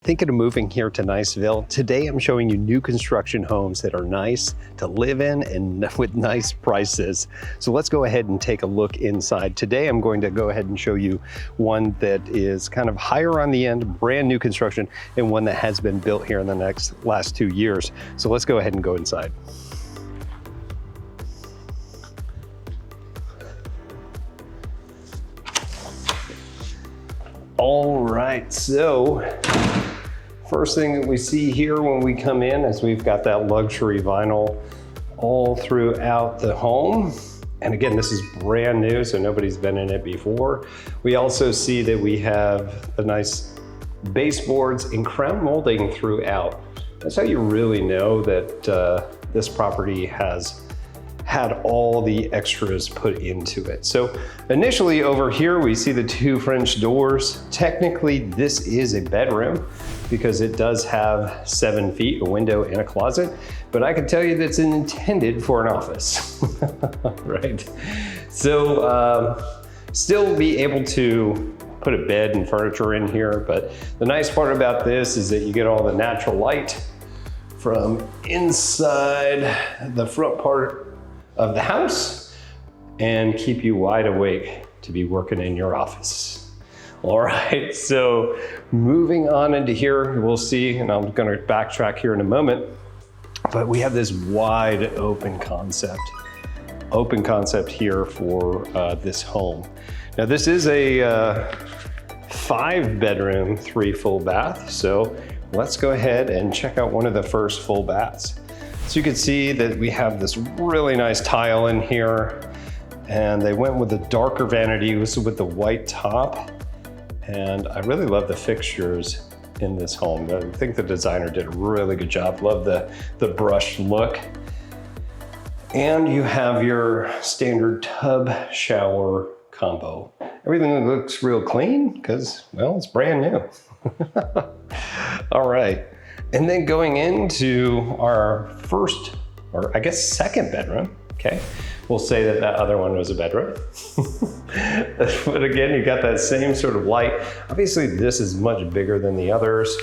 Thinking of moving here to Niceville? Today I'm showing you new construction homes that are nice to live in and with nice prices. So let's go ahead and take a look inside. Today I'm going to go ahead and show you one that is kind of higher on the end, brand new construction, and one that has been built here in the last 2 years. So let's go ahead and go inside. All right, so first thing that we see here when we come in is we've got that luxury vinyl all throughout the home. And again, this is brand new, so nobody's been in it before. We also see that we have the nice baseboards and crown molding throughout. That's how you really know that this property has had all the extras put into it. So initially over here, we see the 2 French doors. Technically, this is a bedroom because it does have 7 feet, a window and a closet, but I can tell you that's intended for an office, right? So still be able to put a bed and furniture in here, but the nice part about this is that you get all the natural light from inside the front part of the house and keep you wide awake to be working in your office. All right, so moving on into here, we'll see, and I'm gonna backtrack here in a moment, but we have this wide open concept here for this home. Now this is a 5-bedroom, 3 full bath, so let's go ahead and check out one of the first full baths. So you can see that we have this really nice tile in here, and they went with the darker vanity with the white top. And I really love the fixtures in this home. I think the designer did a really good job. Love the brushed look. And you have your standard tub shower combo. Everything looks real clean because, well, it's brand new. All right. And then going into our first, or I guess second bedroom, okay? We'll say that that other one was a bedroom. But again, you got that same sort of light. Obviously, this is much bigger than the others.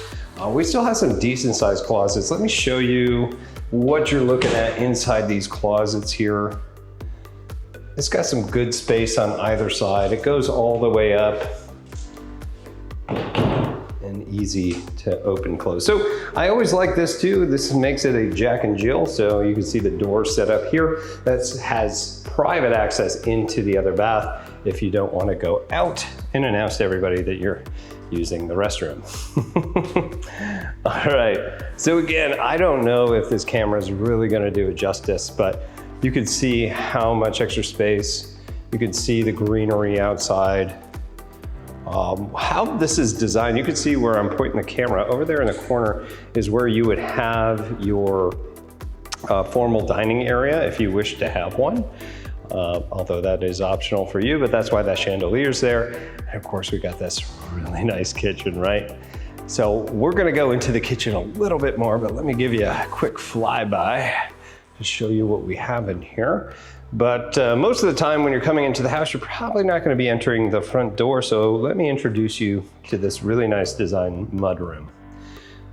We still have some decent sized closets. Let me show you what you're looking at inside these closets here. It's got some good space on either side. It goes all the way up. And easy to open close. So I always like this too. This makes it a Jack and Jill. So you can see the door set up here. That has private access into the other bath if you don't want to go out and announce to everybody that you're using the restroom. All right. So again, I don't know if this camera is really going to do it justice, but you can see how much extra space. You can see the greenery outside. How this is designed, you can see where I'm pointing the camera. Over there in the corner is where you would have your formal dining area if you wish to have one. Although that is optional for you, but that's why that chandelier's there. And of course, we got this really nice kitchen, right? So we're gonna go into the kitchen a little bit more, but let me give you a quick flyby to show you what we have in here. But most of the time when you're coming into the house, you're probably not going to be entering the front door. So let me introduce you to this really nice design mudroom,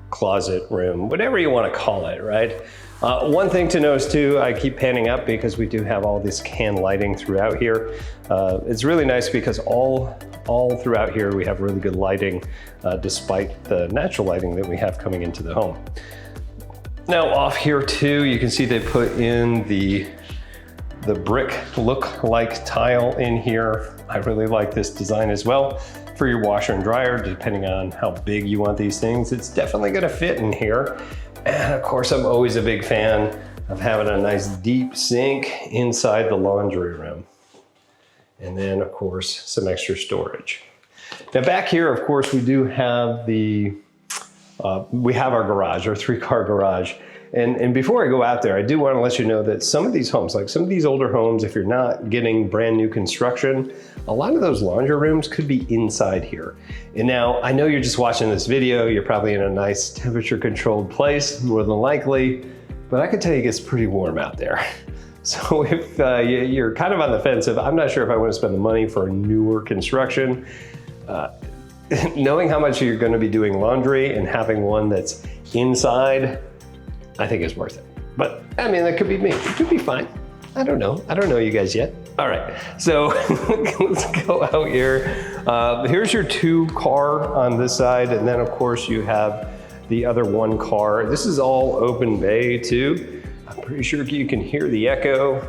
closet room, whatever you want to call it, right? One thing to notice too, I keep panning up because we do have all this can lighting throughout here. It's really nice because all throughout here we have really good lighting despite the natural lighting that we have coming into the home. Now off here too, you can see they put in the brick look-like tile in here. I really like this design as well for your washer and dryer, depending on how big you want these things. It's definitely gonna fit in here. And of course, I'm always a big fan of having a nice deep sink inside the laundry room. And then of course, some extra storage. Now back here, of course, we do have we have our garage, our 3-car garage. And before I go out there, I do want to let you know that some of these homes, like some of these older homes, if you're not getting brand new construction, a lot of those laundry rooms could be inside here. And now I know you're just watching this video, you're probably in a nice temperature controlled place, more than likely, but I can tell you it gets pretty warm out there. So if you're kind of on the fence of, I'm not sure if I want to spend the money for a newer construction, knowing how much you're gonna be doing laundry and having one that's inside, I think is worth it. But I mean, that could be me, it could be fine. I don't know you guys yet. All right, so let's go out here. Here's your 2 car on this side, and then of course you have the other 1 car. This is all open bay too. I'm pretty sure you can hear the echo.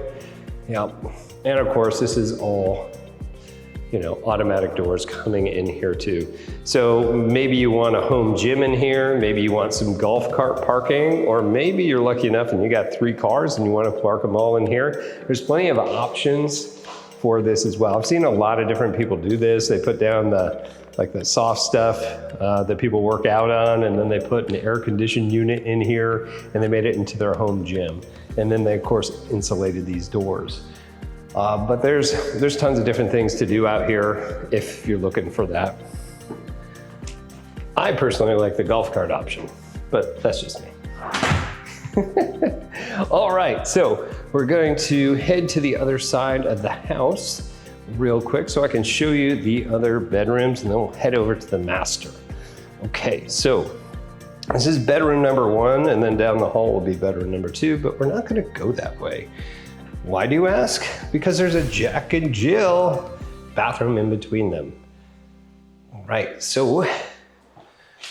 Yeah, and of course this is all, you know, automatic doors coming in here too. So maybe you want a home gym in here, maybe you want some golf cart parking, or maybe you're lucky enough and you got 3 cars and you want to park them all in here. There's plenty of options for this as well. I've seen a lot of different people do this. They put down the soft stuff that people work out on, and then they put an air conditioned unit in here and they made it into their home gym. And then they of course insulated these doors. But there's tons of different things to do out here if you're looking for that. I personally like the golf cart option, but that's just me. All right, so we're going to head to the other side of the house real quick so I can show you the other bedrooms, and then we'll head over to the master. Okay, so this is bedroom number 1, and then down the hall will be bedroom number 2, but we're not gonna go that way. Why do you ask? Because there's a Jack and Jill bathroom in between them. All right, so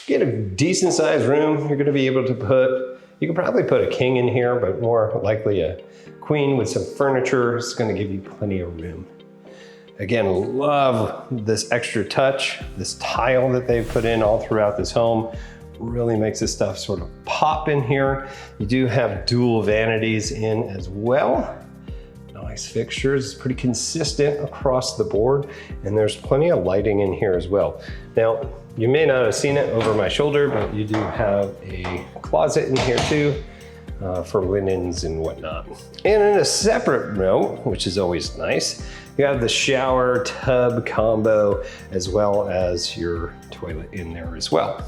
get a decent sized room. You're gonna be able to you can probably put a king in here, but more likely a queen with some furniture. It's gonna give you plenty of room. Again, love this extra touch, this tile that they've put in all throughout this home. Really makes this stuff sort of pop in here. You do have dual vanities in as well. Nice fixtures, pretty consistent across the board, and there's plenty of lighting in here as well. Now, you may not have seen it over my shoulder, but you do have a closet in here too for linens and whatnot. And in a separate note, which is always nice, you have the shower tub combo as well as your toilet in there as well.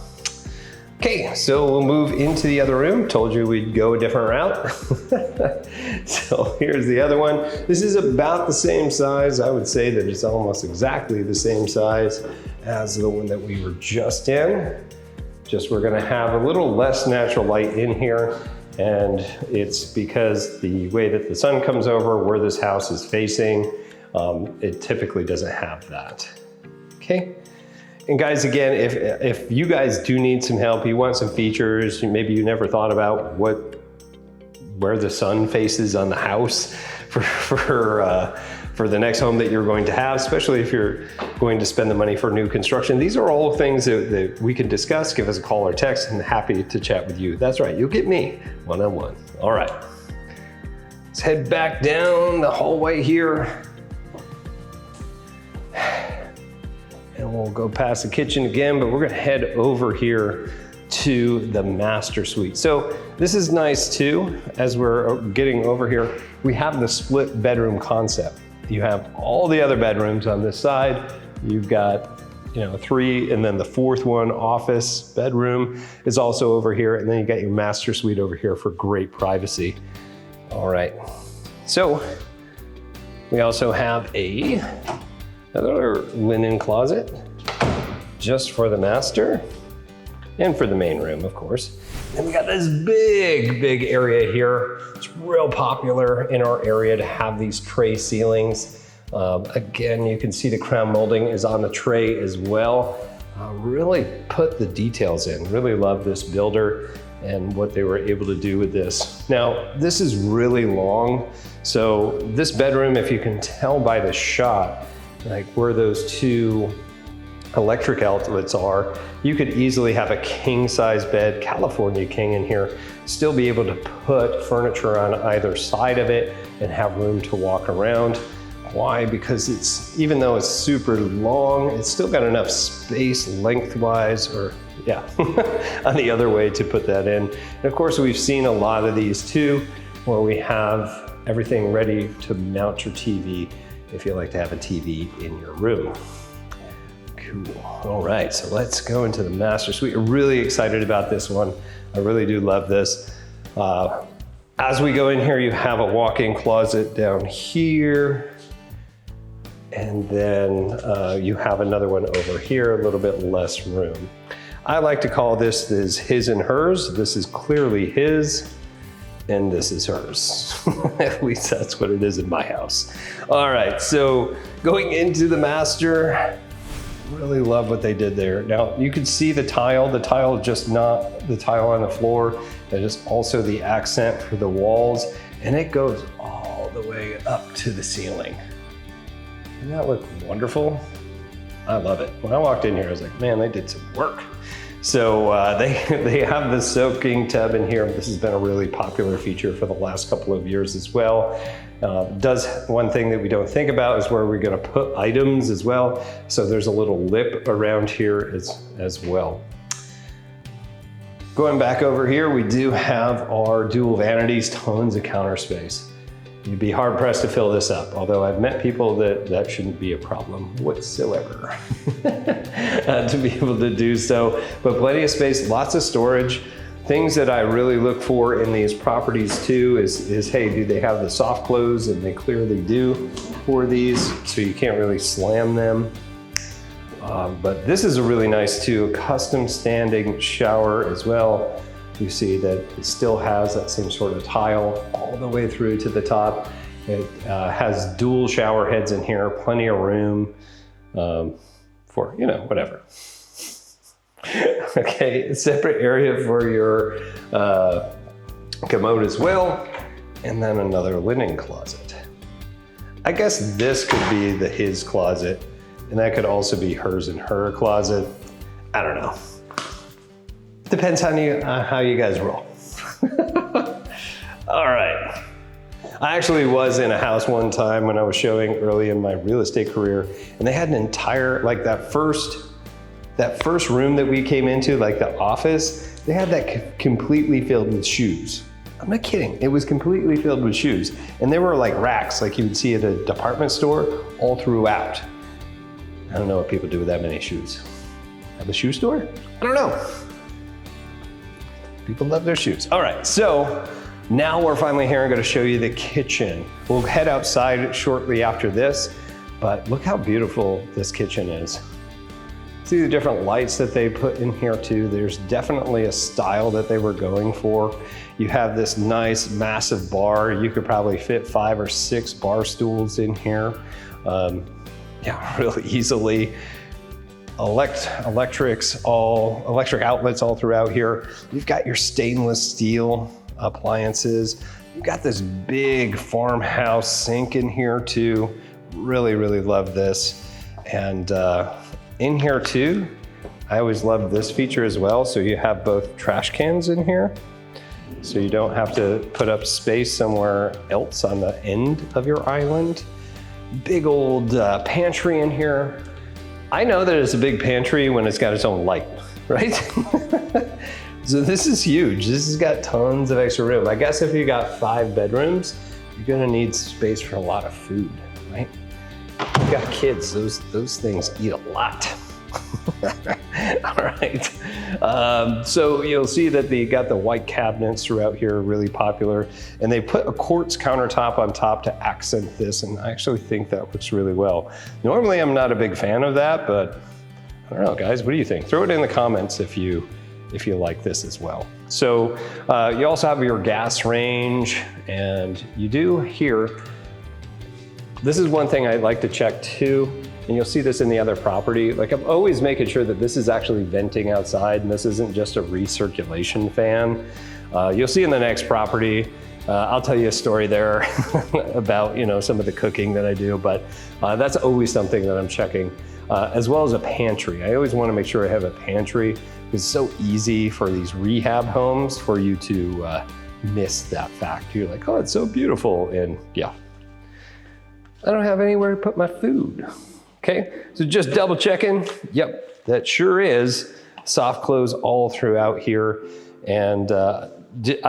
Okay, so we'll move into the other room. Told you we'd go a different route. So here's the other one. This is about the same size. I would say that it's almost exactly the same size as the one that we were just in. Just we're gonna have a little less natural light in here, and it's because the way that the sun comes over where this house is facing, it typically doesn't have that. Okay. And guys, again, if you guys do need some help, you want some features, maybe you never thought about where the sun faces on the house for the next home that you're going to have, especially if you're going to spend the money for new construction. These are all things that we can discuss. Give us a call or text, and happy to chat with you. That's right, you'll get me one-on-one. All right, let's head back down the hallway here. And we'll go past the kitchen again, but we're gonna head over here to the master suite. So this is nice too. As we're getting over here, we have the split bedroom concept. You have all the other bedrooms on this side. You've got 3, and then the 4th one, office bedroom, is also over here. And then you got your master suite over here for great privacy. All right, so we also have another linen closet just for the master and for the main room, of course. And we got this big area here. It's real popular in our area to have these tray ceilings. Again, you can see the crown molding is on the tray as well. Really put the details in. Really love this builder and what they were able to do with this. Now, this is really long. So this bedroom, if you can tell by the shot, like where those 2 electric outlets are, you could easily have a king size bed, California king in here, still be able to put furniture on either side of it and have room to walk around. Why? Because even though it's super long, it's still got enough space lengthwise, or on the other way to put that in. And of course, we've seen a lot of these too, where we have everything ready to mount your TV if you like to have a TV in your room. Cool. All right, so let's go into the master suite. I'm really excited about this one. I really do love this. As we go in here, you have a walk-in closet down here. And then you have another one over here, a little bit less room. I like to call this his and hers. This is clearly his, and this is hers. At least that's what it is in my house. All right, so going into the master, really love what they did there. Now you can see the tile just not the tile on the floor, that is also the accent for the walls, and it goes all the way up to the ceiling. Doesn't that look wonderful? I love it. When I walked in here, I was like, man, they did some work. So they have the soaking tub in here. This has been a really popular feature for the last couple of years as well. One thing that we don't think about is where we're gonna put items as well. So there's a little lip around here as well. Going back over here, we do have our dual vanities, tons of counter space. You'd be hard pressed to fill this up, although I've met people that shouldn't be a problem whatsoever to be able to do so. But plenty of space, lots of storage. Things that I really look for in these properties too is hey, do they have the soft close? And they clearly do for these, so you can't really slam them. But this is a really nice too, custom standing shower as well. You see that it still has that same sort of tile all the way through to the top. It has dual shower heads in here, plenty of room for, whatever. Okay, a separate area for your commode as well, and then another linen closet. I guess this could be his closet, and that could also be hers and her closet. I don't know. Depends on how you guys roll. All right. I actually was in a house one time when I was showing early in my real estate career, and they had an entire, like that first room that we came into, like the office, they had that completely filled with shoes. I'm not kidding. It was completely filled with shoes. And there were like racks, like you would see at a department store, all throughout. I don't know what people do with that many shoes. Have a shoe store? I don't know. People love their shoes. All right, so now we're finally here. I'm gonna show you the kitchen. We'll head outside shortly after this, but look how beautiful this kitchen is. See the different lights that they put in here too. There's definitely a style that they were going for. You have this nice massive bar. You could probably fit 5 or 6 bar stools in here. Yeah, really easily. Electric outlets all throughout here. You've got your stainless steel appliances. You've got this big farmhouse sink in here too. Really, really love this. And in here too, I always love this feature as well. So you have both trash cans in here. So you don't have to put up space somewhere else on the end of your island. Big old pantry in here. I know that it's a big pantry when it's got its own light, right? So this is huge. This has got tons of extra room. I guess if you got 5 bedrooms, you're gonna need space for a lot of food, right? You got kids, those things eat a lot. All right. So you'll see that they got the white cabinets throughout here, really popular. And they put a quartz countertop on top to accent this, and I actually think that looks really well. Normally I'm not a big fan of that, but I don't know, guys, what do you think? Throw it in the comments if you like this as well. So you also have your gas range, and you do here, this is one thing I like to check too, and you'll see this in the other property. Like I'm always making sure that this is actually venting outside and this isn't just a recirculation fan. You'll see in the next property, I'll tell you a story there about some of the cooking that I do, but that's always something that I'm checking, as well as a pantry. I always want to make sure I have a pantry. It's so easy for these rehab homes for you to miss that fact. You're like, oh, it's so beautiful, and yeah, I don't have anywhere to put my food. Okay, so just double checking. Yep, that sure is soft close all throughout here. And I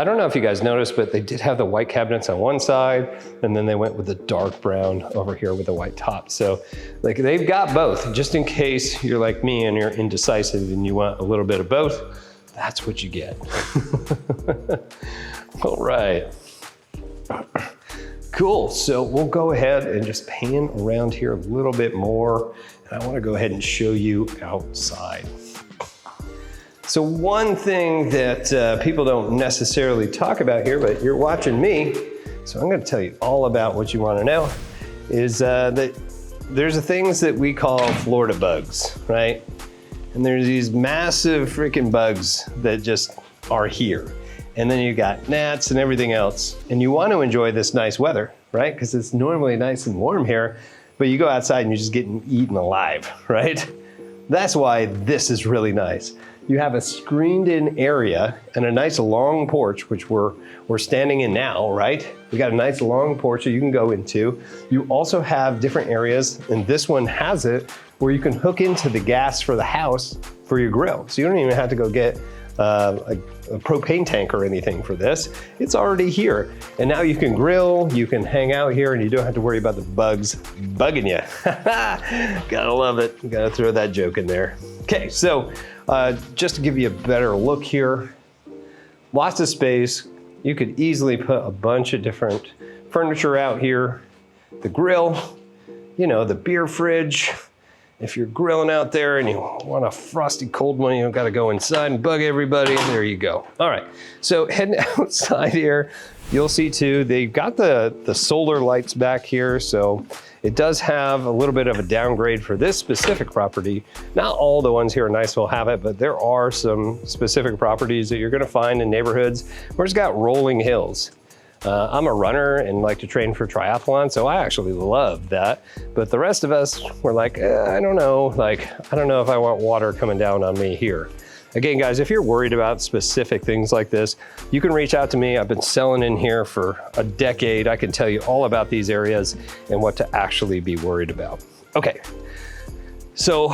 don't know if you guys noticed, but they did have the white cabinets on one side, and then they went with the dark brown over here with the white top. So like they've got both, just in case you're like me and you're indecisive and you want a little bit of both, that's what you get. All right. Cool, so we'll go ahead and just pan around here a little bit more. And I wanna go ahead and show you outside. So one thing that people don't necessarily talk about here, but you're watching me, so I'm gonna tell you all about what you wanna know, is that there's the things that we call Florida bugs, right? And there's these massive freaking bugs that just are here. And then you got gnats and everything else. And you want to enjoy this nice weather, right? Because it's normally nice and warm here, but you go outside and you're just getting eaten alive, right? That's why this is really nice. You have a screened in area and a nice long porch, which we're standing in now, right? We got a nice long porch that you can go into. You also have different areas, and this one has it, where you can hook into the gas for the house for your grill. So you don't even have to go get a propane tank or anything for this. It's already here. And now you can grill, you can hang out here, and you don't have to worry about the bugs bugging you. Gotta love it. Gotta throw that joke in there. Okay, so just to give you a better look here, lots of space. You could easily put a bunch of different furniture out here. The grill, you know, the beer fridge. If you're grilling out there and you want a frosty cold one, you don't gotta go inside and bug everybody. There you go. All right, so heading outside here, you'll see too, they've got the solar lights back here, so it does have a little bit of a downgrade for this specific property. Not all the ones here in Niceville have it, but there are some specific properties that you're gonna find in neighborhoods where it's got rolling hills. I'm a runner and like to train for triathlon, so I actually love that. But the rest of us were like, I don't know. Like, I don't know if I want water coming down on me here. Again, guys, if you're worried about specific things like this, you can reach out to me. I've been selling in here for a decade. I can tell you all about these areas and what to actually be worried about. Okay. So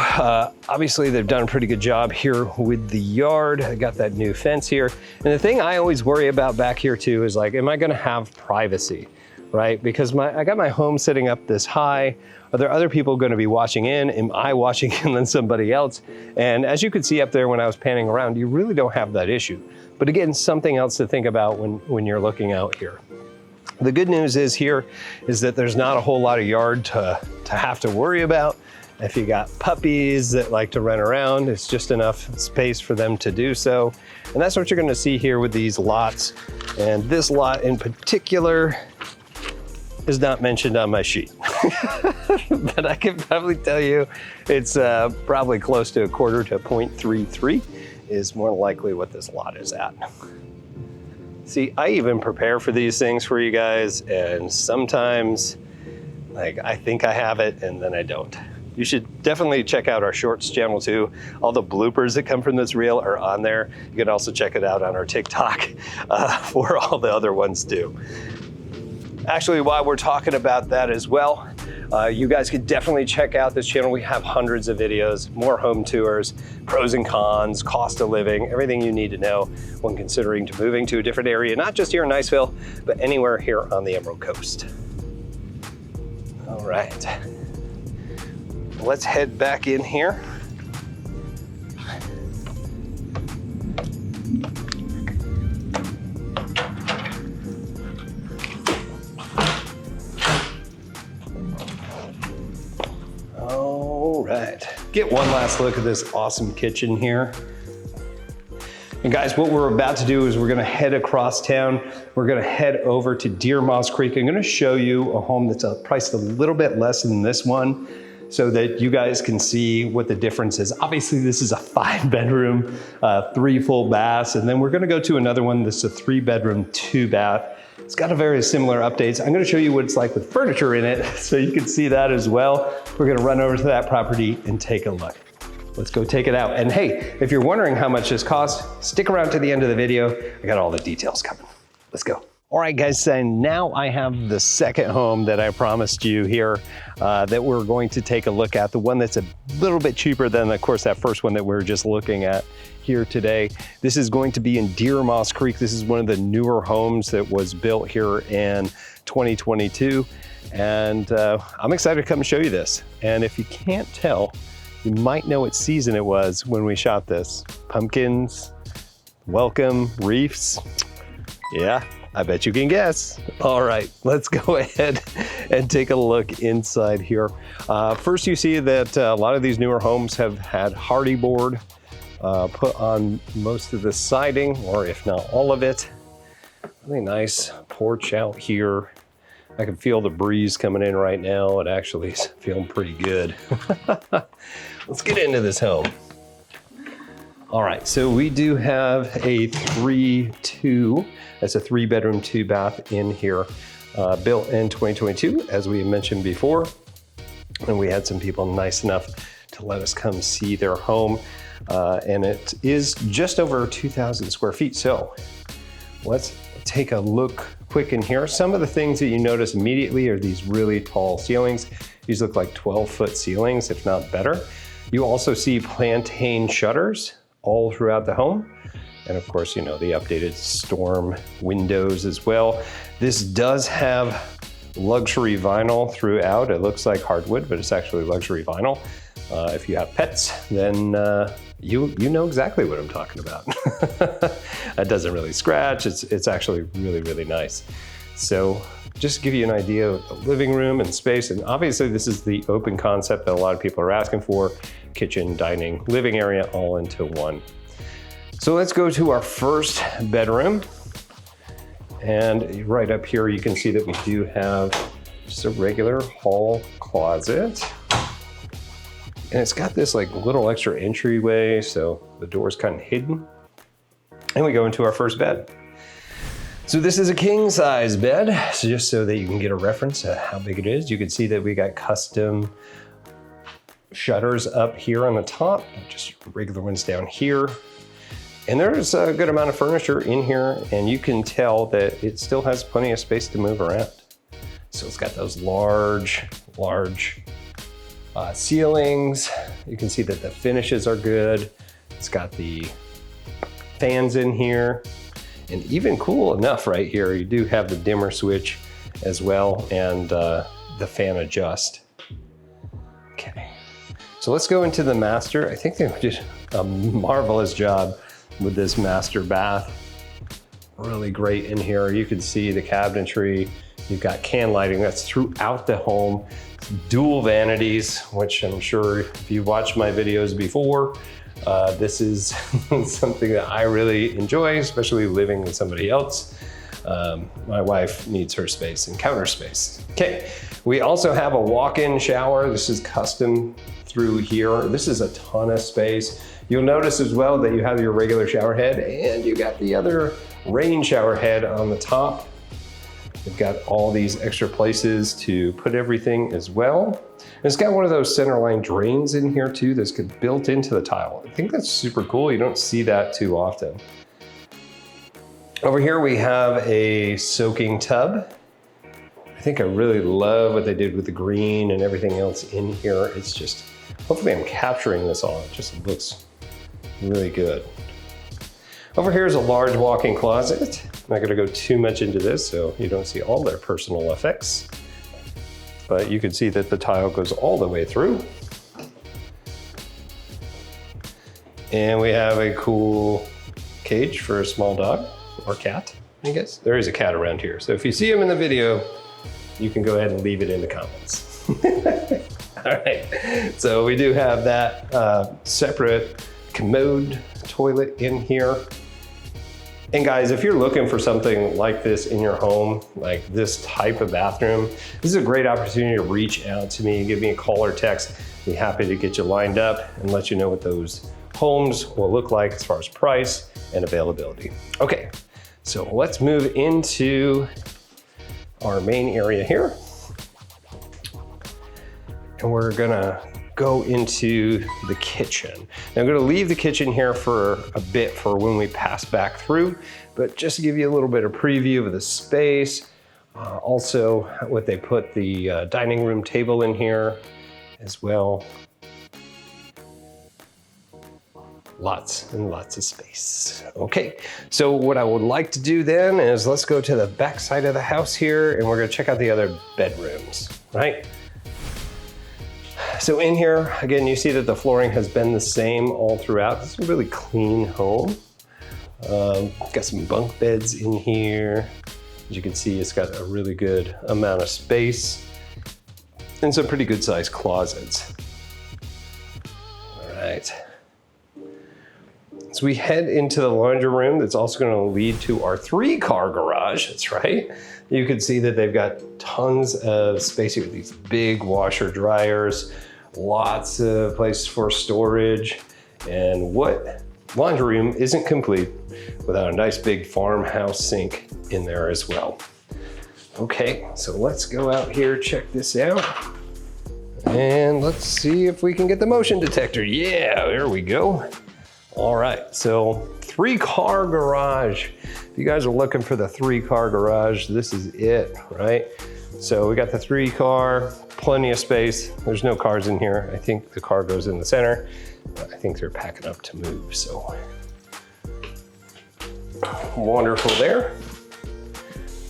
obviously they've done a pretty good job here with the yard. I got that new fence here. And the thing I always worry about back here too is like, am I gonna have privacy, right? Because I got my home sitting up this high. Are there other people gonna be watching in? Am I watching in than somebody else? And as you could see up there when I was panning around, you really don't have that issue. But again, something else to think about when you're looking out here. The good news is here is that there's not a whole lot of yard to have to worry about. If you got puppies that like to run around, it's just enough space for them to do so. And that's what you're gonna see here with these lots. And this lot in particular is not mentioned on my sheet. But I can probably tell you it's probably close to 1/4 to 0.33 is more likely what this lot is at. See, I even prepare for these things for you guys, and sometimes like I think I have it and then I don't. You should definitely check out our shorts channel too. All the bloopers that come from this reel are on there. You can also check it out on our TikTok for all the other ones too. Actually, while we're talking about that as well, you guys could definitely check out this channel. We have hundreds of videos, more home tours, pros and cons, cost of living, everything you need to know when considering to moving to a different area, not just here in Niceville, but anywhere here on the Emerald Coast. All right. Let's head back in here. All right, get one last look at this awesome kitchen here. And guys, what we're about to do is we're gonna head across town. We're gonna head over to Deer Moss Creek. I'm gonna show you a home that's priced a little bit less than this one, so that you guys can see what the difference is. Obviously, this is a 5-bedroom, 3 full baths, and then we're gonna go to another one that's a 3-bedroom, 2-bath. It's got a very similar updates. I'm gonna show you what it's like with furniture in it, so you can see that as well. We're gonna run over to that property and take a look. Let's go take it out. And hey, if you're wondering how much this costs, stick around to the end of the video. I got all the details coming. Let's go. All right, guys, so now I have the second home that I promised you here that we're going to take a look at, the one that's a little bit cheaper than, of course, that first one that we were just looking at here today. This is going to be in Deer Moss Creek. This is one of the newer homes that was built here in 2022. And I'm excited to come and show you this. And if you can't tell, you might know what season it was when we shot this. Pumpkins, welcome, reefs. Yeah, I bet you can guess. All right, let's go ahead and take a look inside here. First, you see that a lot of these newer homes have had hardy board put on most of the siding, or if not all of it. Really nice porch out here. I can feel the breeze coming in right now. It actually is feeling pretty good. Let's get into this home. All right, so we do have a 3-2. That's a 3-bedroom, 2-bath in here, built in 2022, as we mentioned before. And we had some people nice enough to let us come see their home. And it is just over 2,000 square feet. So let's take a look quick in here. Some of the things that you notice immediately are these really tall ceilings. These look like 12-foot ceilings, if not better. You also see plantain shutters all throughout the home. And of course, you know, the updated storm windows as well. This does have luxury vinyl throughout. It looks like hardwood, but it's actually luxury vinyl. If you have pets, then you know exactly what I'm talking about. It doesn't really scratch. It's actually really, really nice. So just to give you an idea of the living room and space, and obviously this is the open concept that a lot of people are asking for, kitchen, dining, living area all into one. So let's go to our first bedroom. And right up here, you can see that we do have just a regular hall closet. And it's got this like little extra entryway, so the door's kind of hidden. And we go into our first bed. So this is a king size bed. So just so that you can get a reference to how big it is, you can see that we got custom shutters up here on the top, just regular ones down here. And there's a good amount of furniture in here, and you can tell that it still has plenty of space to move around. So it's got those large ceilings. You can see that the finishes are good. It's got the fans in here, and even cool enough right here, you do have the dimmer switch as well, and the fan adjust. Okay, so let's go into the master. I think they did a marvelous job with this master bath. Really great in here. You can see the cabinetry. You've got can lighting that's throughout the home. Dual vanities, which I'm sure if you've watched my videos before, this is something that I really enjoy, especially living with somebody else. My wife needs her space and counter space. Okay, we also have a walk-in shower. This is custom through here. This is a ton of space. You'll notice as well that you have your regular shower head and you got the other rain shower head on the top. You've got all these extra places to put everything as well. And it's got one of those center line drains in here too that's built into the tile. I think that's super cool. You don't see that too often. Over here we have a soaking tub. I think I really love what they did with the green and everything else in here. It's just, hopefully I'm capturing this all. It just looks really good. Over here is a large walk-in closet. I'm not gonna go too much into this so you don't see all their personal effects, but you can see that the tile goes all the way through. And we have a cool cage for a small dog or cat, I guess. There is a cat around here. So if you see him in the video, you can go ahead and leave it in the comments. All right, so we do have that separate commode toilet in here. And guys, if you're looking for something like this in your home, like this type of bathroom, this is a great opportunity to reach out to me, give me a call or text. I'd be happy to get you lined up and let you know what those homes will look like as far as price and availability. Okay, so let's move into our main area here. And we're gonna go into the kitchen. Now I'm gonna leave the kitchen here for a bit for when we pass back through, but just to give you a little bit of preview of the space, also what they put the dining room table in here as well. Lots and lots of space. Okay, so what I would like to do then is let's go to the back side of the house here and we're gonna check out the other bedrooms, right? So in here, again, you see that the flooring has been the same all throughout. It's a really clean home. Got some bunk beds in here. As you can see, it's got a really good amount of space and some pretty good sized closets. All right. So we head into the laundry room that's also going to lead to our 3-car garage. That's right. You can see that they've got tons of space here, these big washer dryers, lots of places for storage. And what laundry room isn't complete without a nice big farmhouse sink in there as well. Okay, so let's go out here, check this out. And let's see if we can get the motion detector. Yeah, there we go. All right, so 3-car garage. If you guys are looking for the 3-car garage, this is it, right? So we got the 3-car, plenty of space. There's no cars in here. I think the car goes in the center. I think they're packing up to move, so. Wonderful there.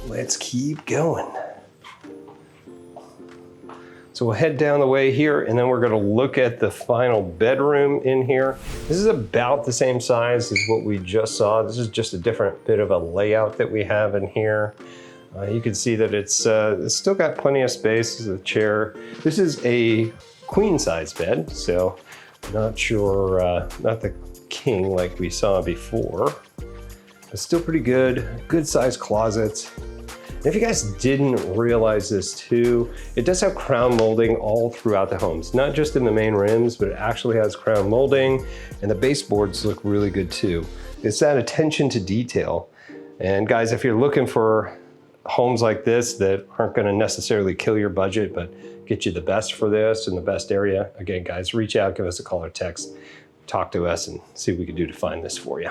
Let's keep going. So we'll head down the way here and then we're gonna look at the final bedroom in here. This is about the same size as what we just saw. This is just a different bit of a layout that we have in here. You can see that it's still got plenty of space. This is a chair. This is a queen size bed, so not sure, not the king like we saw before. But still pretty good, good sized closets. If you guys didn't realize this too, it does have crown molding all throughout the homes, not just in the main rims, but it actually has crown molding and the baseboards look really good too. It's that attention to detail. And guys, if you're looking for homes like this that aren't gonna necessarily kill your budget, but get you the best for this in the best area, again, guys, reach out, give us a call or text, talk to us and see what we can do to find this for you.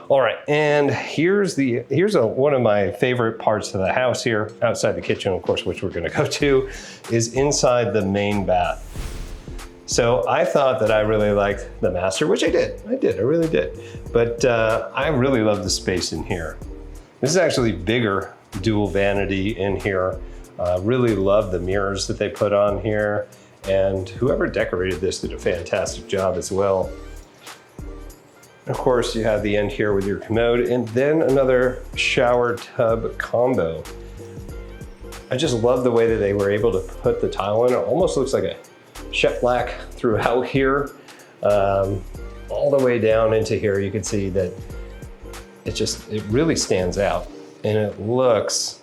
All right, and here's one of my favorite parts of the house here, outside the kitchen, of course, which we're gonna go to, is inside the main bath. So I thought that I really liked the master, which I really did. But I really love the space in here. This is actually bigger dual vanity in here. Really love the mirrors that they put on here. And whoever decorated this did a fantastic job as well. Of course, you have the end here with your commode and then another shower tub combo. I just love the way that they were able to put the tile in. It almost looks like a chef black throughout here. All the way down into here, you can see that it really stands out and it looks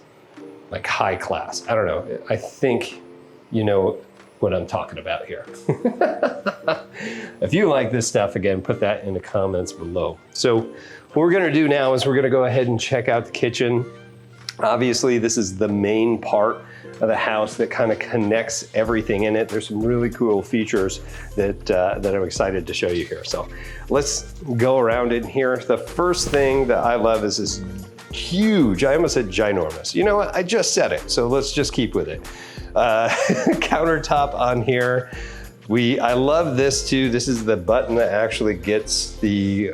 like high class. I don't know, I think you know what I'm talking about here. If you like this stuff, again, put that in the comments below. So what we're gonna do now is we're gonna go ahead and check out the kitchen. Obviously, this is the main part of the house that kind of connects everything in it. There's some really cool features that I'm excited to show you here. So let's go around in here. The first thing that I love is this huge, I almost said ginormous. You know what, I just said it, so let's just keep with it. Countertop on here. I love this too. This is the button that actually gets the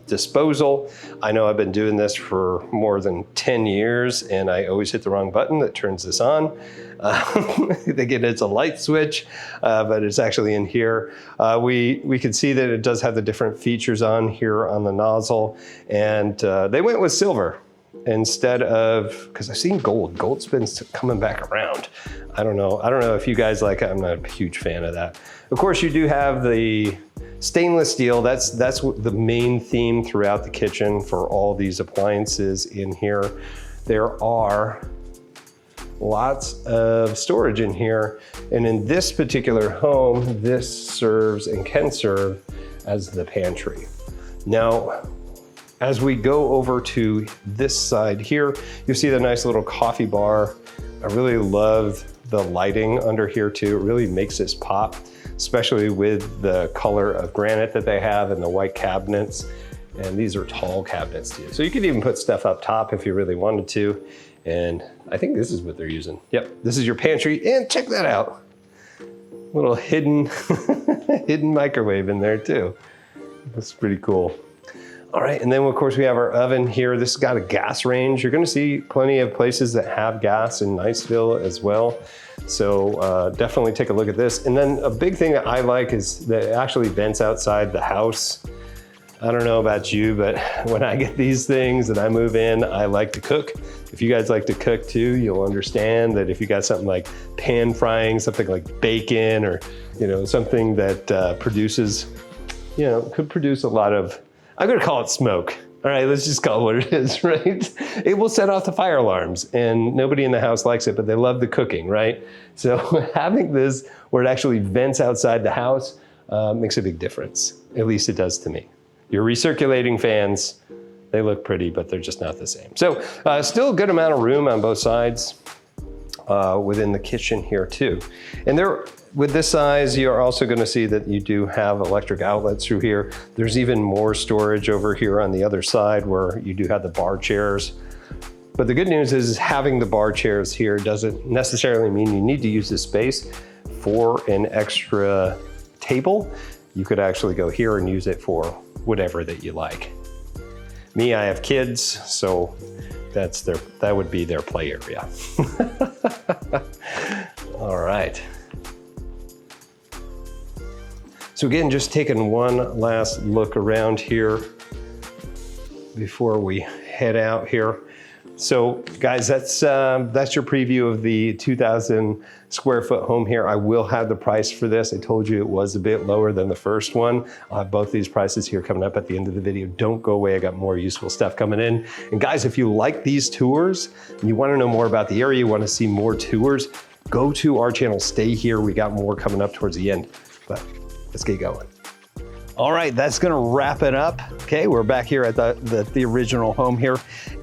disposal. I know I've been doing this for more than 10 years and I always hit the wrong button that turns this on. Again, it's a light switch, but it's actually in here. We can see that it does have the different features on here on the nozzle, and they went with silver instead of, because I've seen gold. Gold's been coming back around. I don't know if you guys like it. I'm not a huge fan of that. Of course, you do have the stainless steel. That's the main theme throughout the kitchen for all these appliances in here. There are lots of storage in here. And in this particular home, this serves and can serve as the pantry. Now, as we go over to this side here, you'll see the nice little coffee bar. I really love the lighting under here too. It really makes this pop, especially with the color of granite that they have and the white cabinets. And these are tall cabinets too. So you could even put stuff up top if you really wanted to. And I think this is what they're using. Yep, this is your pantry, and check that out. Little hidden, hidden microwave in there too. That's pretty cool. All right, and then of course we have our oven here. This has got a gas range. You're gonna see plenty of places that have gas in Niceville as well. So definitely take a look at this. And then a big thing that I like is that it actually vents outside the house. I don't know about you, but when I get these things and I move in, I like to cook. If you guys like to cook too, you'll understand that if you got something like pan frying, something like bacon, or something that produces, could produce a lot of, I'm gonna call it smoke. All right, let's just call it what it is, right? It will set off the fire alarms, and nobody in the house likes it, but they love the cooking, right? So having this where it actually vents outside the house makes a big difference. At least it does to me. Your recirculating fans, they look pretty, but they're just not the same. So still a good amount of room on both sides within the kitchen here too. And with this size, you're also gonna see that you do have electric outlets through here. There's even more storage over here on the other side where you do have the bar chairs. But the good news is having the bar chairs here doesn't necessarily mean you need to use this space for an extra table. You could actually go here and use it for whatever that you like. Me, I have kids, so that would be their play area. All right. So again, just taking one last look around here before we head out here. So guys, that's your preview of the 2,000 square foot home here. I will have the price for this. I told you it was a bit lower than the first one. I'll have both these prices here coming up at the end of the video. Don't go away, I got more useful stuff coming in. And guys, if you like these tours and you wanna know more about the area, you wanna see more tours, go to our channel, stay here. We got more coming up towards the end, but let's get going. All right, that's gonna wrap it up. Okay, we're back here at the original home here.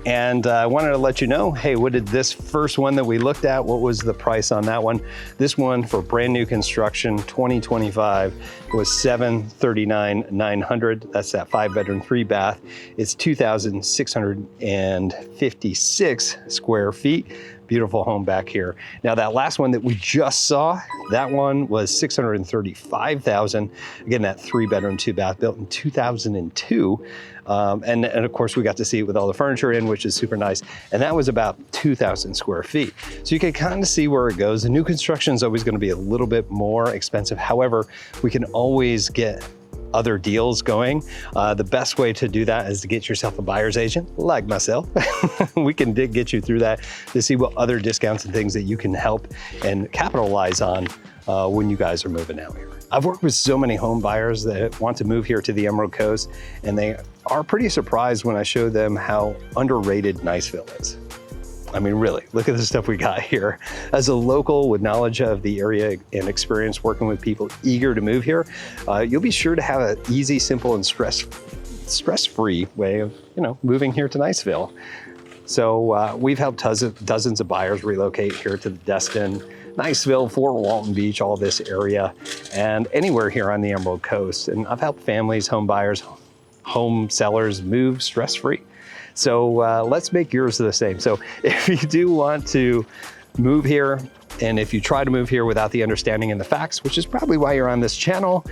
And I wanted to let you know, hey, what did this first one that we looked at, what was the price on that one? This one for brand new construction, 2025, was $739,900. That's that 5-bedroom, 3-bath. It's 2,656 square feet. Beautiful home back here. Now that last one that we just saw, that one was $635,000. Again, that 3-bedroom, 2-bath, built in 2002. And of course we got to see it with all the furniture in, which is super nice. And that was about 2,000 square feet. So you can kind of see where it goes. The new construction is always going to be a little bit more expensive. However, we can always get other deals going. The best way to do that is to get yourself a buyer's agent like myself. We can get you through that to see what other discounts and things that you can help and capitalize on when you guys are moving out here. I've worked with so many home buyers that want to move here to the Emerald Coast, and they are pretty surprised when I show them how underrated Niceville is. I mean, really, look at the stuff we got here. As a local with knowledge of the area and experience working with people eager to move here, you'll be sure to have an easy, simple, and stress-free way of, moving here to Niceville. So we've helped dozens of buyers relocate here to the Destin, Niceville, Fort Walton Beach, all this area, and anywhere here on the Emerald Coast. And I've helped families, home buyers, home sellers move stress-free. So let's make yours the same. So if you do want to move here, and if you try to move here without the understanding and the facts, which is probably why you're on this channel,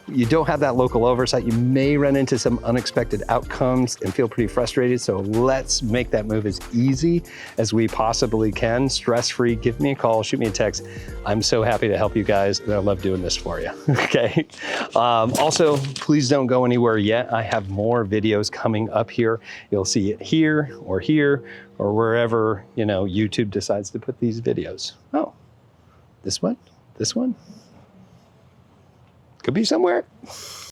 you don't have that local oversight, you may run into some unexpected outcomes and feel pretty frustrated. So let's make that move as easy as we possibly can, stress-free. Give me a call, shoot me a text. I'm so happy to help you guys, and I love doing this for you, okay? Also, please don't go anywhere yet. I have more videos coming up here. You'll see it here, or wherever, YouTube decides to put these videos. Oh, this one? Could be somewhere.